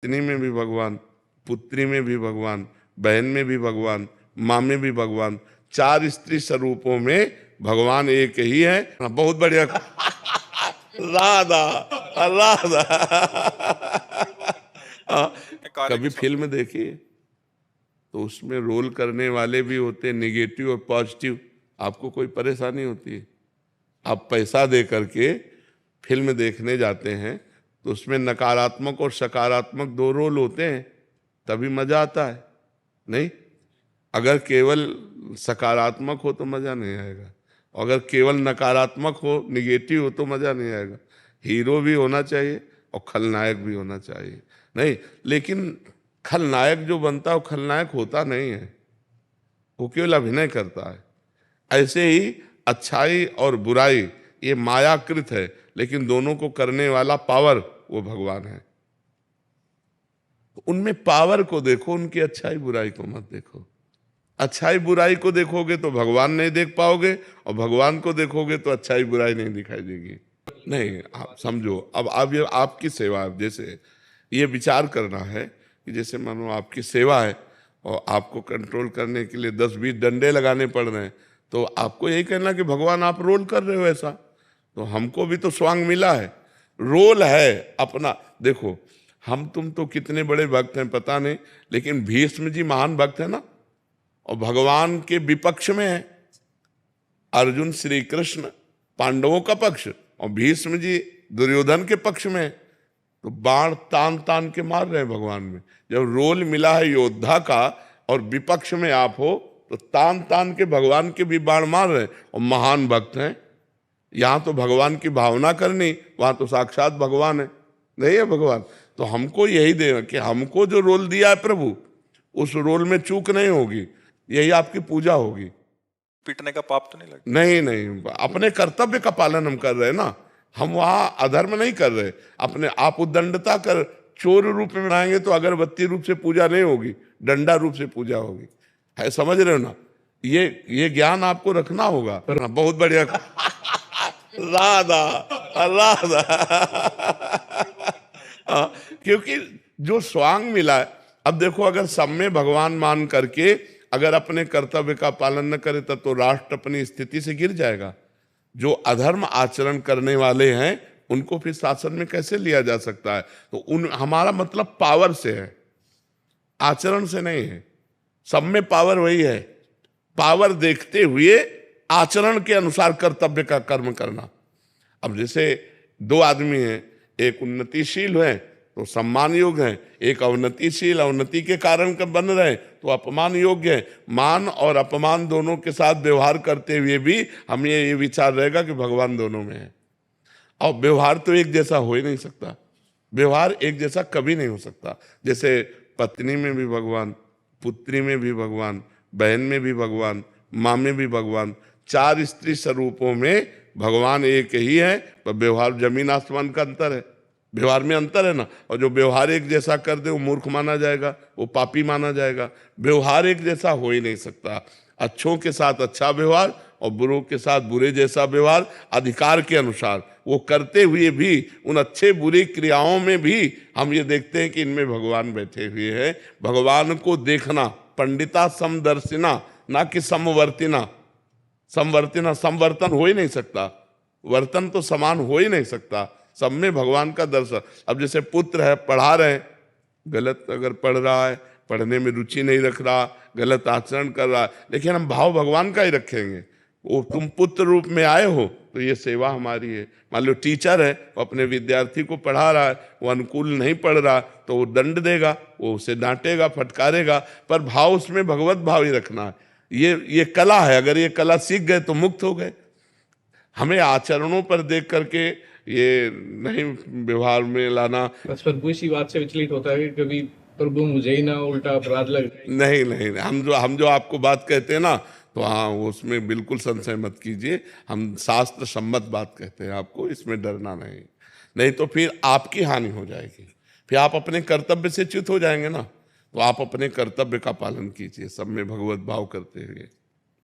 पत्नी में भी भगवान, पुत्री में भी भगवान, बहन में भी भगवान, माँ में भी भगवान, चार स्त्री स्वरूपों में भगवान एक ही है। बहुत बढ़िया। राधा राधा। कभी फिल्म देखिए तो उसमें रोल करने वाले भी होते हैं निगेटिव और पॉजिटिव, आपको कोई परेशानी होती है? आप पैसा दे करके फिल्म देखने जाते हैं तो उसमें नकारात्मक और सकारात्मक दो रोल होते हैं, तभी मजा आता है। नहीं, अगर केवल सकारात्मक हो तो मजा नहीं आएगा, अगर केवल नकारात्मक हो, निगेटिव हो तो मजा नहीं आएगा। हीरो भी होना चाहिए और खलनायक भी होना चाहिए। नहीं, लेकिन खलनायक जो बनता है वो खलनायक होता नहीं है, वो केवल अभिनय करता है। ऐसे ही अच्छाई और बुराई ये मायाकृत है, लेकिन दोनों को करने वाला पावर वो भगवान है। उनमें पावर को देखो, उनकी अच्छाई बुराई को मत देखो। अच्छाई बुराई को देखोगे तो भगवान नहीं देख पाओगे, और भगवान को देखोगे तो अच्छाई बुराई नहीं दिखाई देगी। नहीं, आप समझो, अब ये आपकी सेवा है। जैसे ये विचार करना है कि जैसे मानो आपकी सेवा है और आपको कंट्रोल करने के लिए 10-20 डंडे लगाने पड़ रहे हैं, तो आपको यही कहना कि भगवान आप रोल कर रहे हो ऐसा, तो हमको भी तो स्वांग मिला है, रोल है अपना। देखो, हम तुम तो कितने बड़े भक्त हैं पता नहीं, लेकिन भीष्म जी महान भक्त है ना, और भगवान के विपक्ष में है। अर्जुन श्री कृष्ण पांडवों का पक्ष और भीष्म जी दुर्योधन के पक्ष में है, तो बाण तान तान के मार रहे हैं भगवान में। जब रोल मिला है योद्धा का और विपक्ष में आप हो, तो तान तान के भगवान के भी बाण मार रहे हैं, और महान भक्त हैं। यहाँ तो भगवान की भावना करनी, वहां तो साक्षात भगवान है, नहीं है भगवान। तो हमको यही देना कि हमको जो रोल दिया है प्रभु, उस रोल में चूक नहीं होगी, यही आपकी पूजा होगी। पीटने का पाप तो नहीं लगता? नहीं नहीं, अपने कर्तव्य का पालन हम कर रहे हैं ना, हम वहां अधर्म नहीं कर रहे। अपने आप उद्दंडता कर चोर रूप में बनाएंगे तो अगरबत्ती रूप से पूजा नहीं होगी, डंडा रूप से पूजा होगी। है, समझ रहे हो ना? ये ज्ञान आपको रखना होगा। बहुत बढ़िया। राधा राधा। क्योंकि जो स्वांग मिला है, अब देखो, अगर सब में भगवान मान करके अगर अपने कर्तव्य का पालन न करे तब तो राष्ट्र अपनी स्थिति से गिर जाएगा। जो अधर्म आचरण करने वाले हैं उनको फिर शासन में कैसे लिया जा सकता है? तो हमारा मतलब पावर से है, आचरण से नहीं है। सब में पावर वही है, पावर देखते हुए आचरण के अनुसार कर्तव्य का कर्म करना। अब जैसे दो आदमी हैं, एक उन्नतिशील है तो सम्मान योग्य है, एक अवनतिशील अवनति के कारण बन रहे तो अपमान योग्य है। मान और अपमान दोनों के साथ व्यवहार करते हुए भी हमें ये विचार रहेगा कि भगवान दोनों में है। और व्यवहार तो एक जैसा हो ही नहीं सकता, व्यवहार एक जैसा कभी नहीं हो सकता। जैसे पत्नी में भी भगवान, पुत्री में भी भगवान, बहन में भी भगवान, माँ में भी भगवान, चार स्त्री स्वरूपों में भगवान एक ही है, पर व्यवहार जमीन आसमान का अंतर है। व्यवहार में अंतर है ना, और जो व्यवहार एक जैसा कर दे वो मूर्ख माना जाएगा, वो पापी माना जाएगा। व्यवहार एक जैसा हो ही नहीं सकता। अच्छों के साथ अच्छा व्यवहार और बुरों के साथ बुरे जैसा व्यवहार, अधिकार के अनुसार वो करते हुए भी उन अच्छे बुरी क्रियाओं में भी हम ये देखते हैं कि इनमें भगवान बैठे हुए हैं। भगवान को देखना, पंडिता समदर्शिना, ना कि समवर्तिना। समवर्तिना, समवर्तन हो ही नहीं सकता, वर्तन तो समान हो ही नहीं सकता, सब में भगवान का दर्शन। अब जैसे पुत्र है, पढ़ा रहे हैं, गलत अगर पढ़ रहा है, पढ़ने में रुचि नहीं रख रहा, गलत आचरण कर रहा है, लेकिन हम भाव भगवान का ही रखेंगे। वो तुम पुत्र रूप में आए हो तो ये सेवा हमारी है। मान लो टीचर है, वो अपने विद्यार्थी को पढ़ा रहा है, वो अनुकूल नहीं पढ़ रहा तो वो दंड देगा, वो उसे डांटेगा, फटकारेगा, पर भाव उसमें भगवत भाव ही रखना है। ये कला है, अगर ये कला सीख गए तो मुक्त हो गए। हमें आचरणों पर देख करके ये नहीं व्यवहार में लाना। बस प्रभु इसी बात से विचलित होता है कि कभी प्रभु मुझे ही ना उल्टा अपराध लग जाए। नहीं, हम जो आपको बात कहते हैं ना, तो हाँ, उसमें बिल्कुल संशय मत कीजिए। हम शास्त्र सम्मत बात कहते हैं आपको, इसमें डरना नहीं तो फिर आपकी हानि हो जाएगी, फिर आप अपने कर्तव्य से च्युत हो जाएंगे ना। तो आप अपने कर्तव्य का पालन कीजिए, सब में भगवत भाव करते हुए।